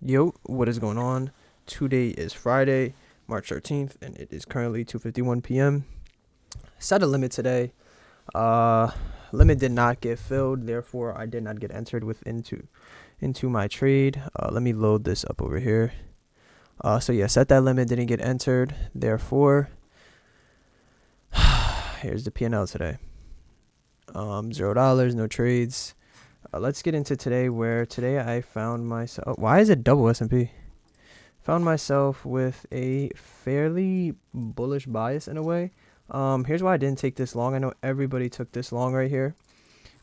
Yo, what is going on? Today is Friday, March 13th, and it is currently 2:51 p.m. Set a limit today. Uh, Limit did not get filled, therefore I did not get entered into my trade. Let me load this up over here. So yeah, set that limit, didn't get entered, therefore here's the P&L today. $0, no trades. Let's get into today, where today I found myself. Why is it double S&P? Found myself with a fairly bullish bias in a way. Here's why I didn't take this long. I know everybody took this long right here.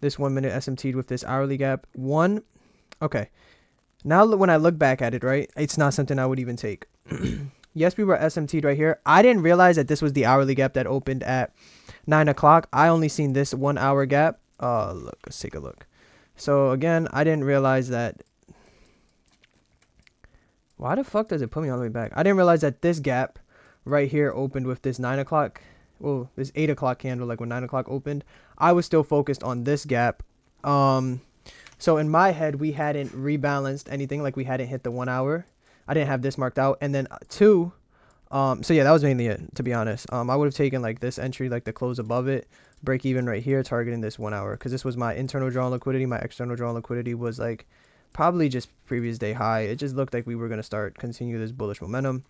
This 1 minute SMT'd with this hourly gap. Okay. Now when I look back at it, right, it's not something I would even take. Yes, we were SMT'd right here. I didn't realize that this was the hourly gap that opened at 9 o'clock. I only seen this 1 hour gap. Look, let's take a look. So again, I didn't realize that. Why the fuck does it put me all the way back? I didn't realize that this gap right here opened with this 9 o'clock. Well, this 8 o'clock candle, like when 9 o'clock opened. I was still focused on this gap. So in my head, we hadn't rebalanced anything. Like we hadn't hit the 1 hour. I didn't have this marked out. And then two, so yeah, that was mainly it, to be honest. I would have taken like this entry, like the close above it, break even right here, targeting this 1 hour. Because this was my internal draw liquidity. My external draw liquidity was like probably just previous day high. It just looked like we were going to continue this bullish momentum.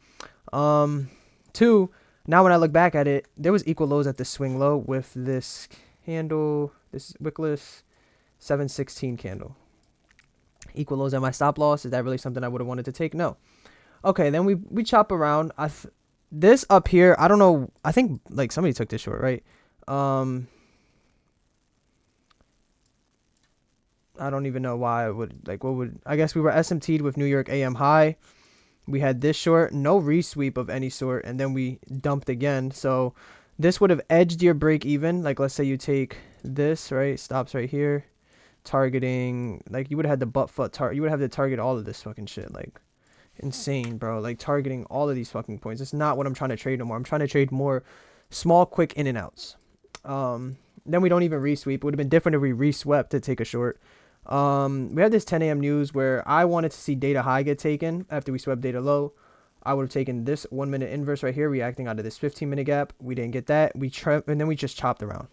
Two, now when I look back at it, there was equal lows at the swing low with this candle, this wickless 716 candle. Equal lows at my stop loss. Is that really something I would have wanted to take? No. Okay, then we chop around. This up here, I don't know. I think like somebody took this short, right? I don't even know why I would, like, I guess we were SMT'd with New York AM high. We had this short, no resweep of any sort, and then we dumped again. So this would have edged your break even. Like, let's say you take this, right? Stops right here. Targeting, like, you would have had the butt foot you would have to target all of this fucking shit. Like, insane, bro. Like, targeting all of these fucking points. It's not what I'm trying to trade no more. I'm trying to trade more small, quick in and outs. Then we don't even resweep. It would have been different if we reswept to take a short. We had this 10 a.m. news where I wanted to see data high get taken after we swept data low. I would have taken this 1 minute inverse right here, reacting out of this 15-minute gap. We didn't get that. And then we just chopped around.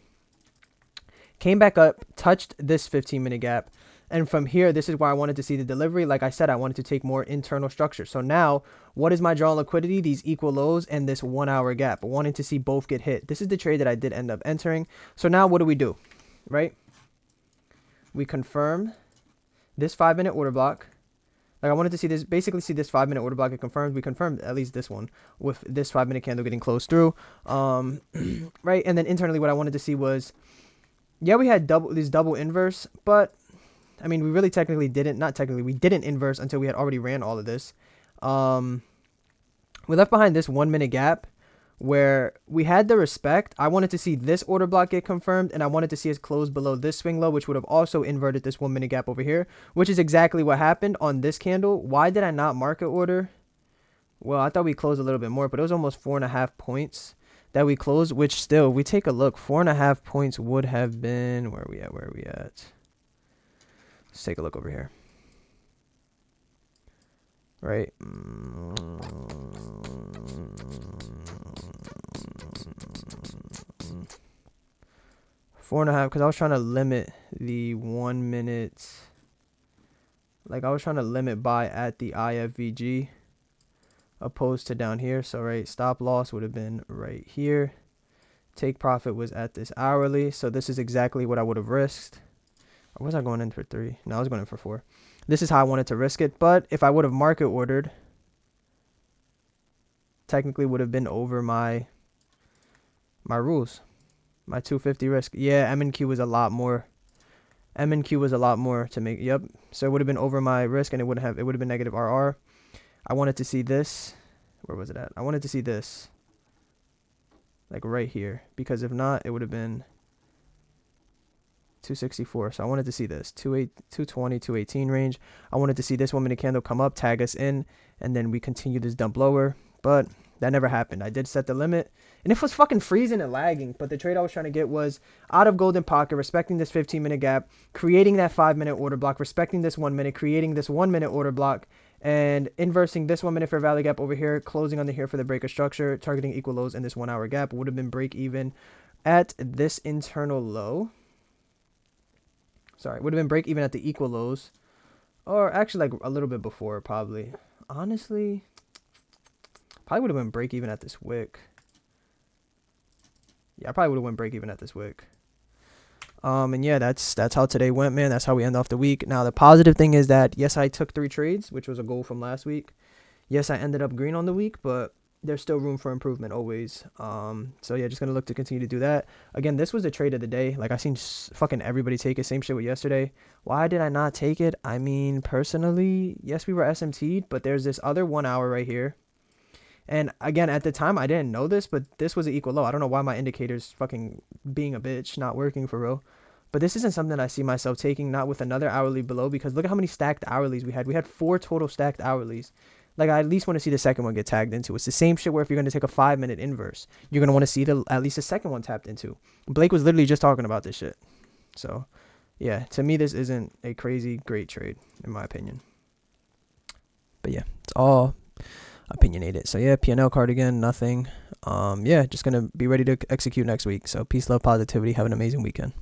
Came back up, touched this 15-minute gap. And from here, this is where I wanted to see the delivery. Like I said, I wanted to take more internal structure. So now, what is my draw liquidity? These equal lows and this 1 hour gap. Wanting to see both get hit. This is the trade that I did end up entering. So now what do? Right? We confirm this 5-minute order block. Like, I wanted to see this, basically see this 5-minute order block get confirmed. We confirmed at least this one with this 5-minute candle getting closed through. Right? And then internally, what I wanted to see was, yeah, we had this double inverse, but I mean, we really we didn't inverse until we had already ran all of this. We left behind this 1 minute gap where we had the respect. I wanted to see this order block get confirmed, and I wanted to see us close below this swing low, which would have also inverted this 1 minute gap over here, which is exactly what happened on this candle. Why did I not market order? Well, I thought we closed a little bit more, but it was almost 4.5 points that we closed, which still, we take a look, 4.5 points would have been, where are we at? Let's take a look over here. Right? 4.5, because I was trying to limit the 1 minute. Like, I was trying to limit buy at the IFVG opposed to down here. So, right, stop loss would have been right here. Take profit was at this hourly. So, this is exactly what I would have risked. Or was I going in for 3? No, I was going in for 4. This is how I wanted to risk it. But if I would have market ordered, technically would have been over my rules. My 250 risk. Yeah, M&Q was a lot more. M&Q was a lot more to make. Yep. So it would have been over my risk, and it would have been negative RR. I wanted to see this. Where was it at? I wanted to see this. Like right here. Because if not, it would have been 264. So I wanted to see this 220, 218 range. I wanted to see this 1 minute candle come up, tag us in, and then we continue this dump lower. But that never happened. I did set the limit, and it was fucking freezing and lagging. But the trade I was trying to get was out of golden pocket, respecting this 15-minute gap, creating that 5-minute order block, respecting this 1 minute, creating this 1 minute order block, And inversing this 1 minute fair value gap over here, closing under here for the breaker structure, targeting equal lows in this 1 hour gap would have been break even at this internal low. Sorry, would have been break even at the equal lows, or actually like a little bit before probably. Honestly, probably would have been break even at this wick. Yeah, I probably would have went break even at this wick. And yeah, that's how today went, man. That's how we end off the week. Now the positive thing is that yes, I took 3 trades, which was a goal from last week. Yes, I ended up green on the week, but there's still room for improvement always. So yeah, just gonna look to continue to do that. Again, this was the trade of the day. Like I seen fucking everybody take it. Same shit with yesterday. Why did I not take it? I mean, personally, yes, we were SMT'd, but there's this other 1 hour right here. And again, at the time, I didn't know this, but this was an equal low. I don't know why my indicator's fucking being a bitch, not working for real. But this isn't something I see myself taking, not with another hourly below, because look at how many stacked hourlies we had. We had 4 total stacked hourlies. Like, I at least want to see the second one get tagged into. It's the same shit where if you're going to take a 5-minute inverse, you're going to want to see at least the second one tapped into. Blake was literally just talking about this shit. So, yeah, to me, this isn't a crazy great trade, in my opinion. But yeah, it's all opinionated. So yeah, P&L card again, nothing. Yeah, just gonna be ready to execute next week. So peace, love, positivity. Have an amazing weekend.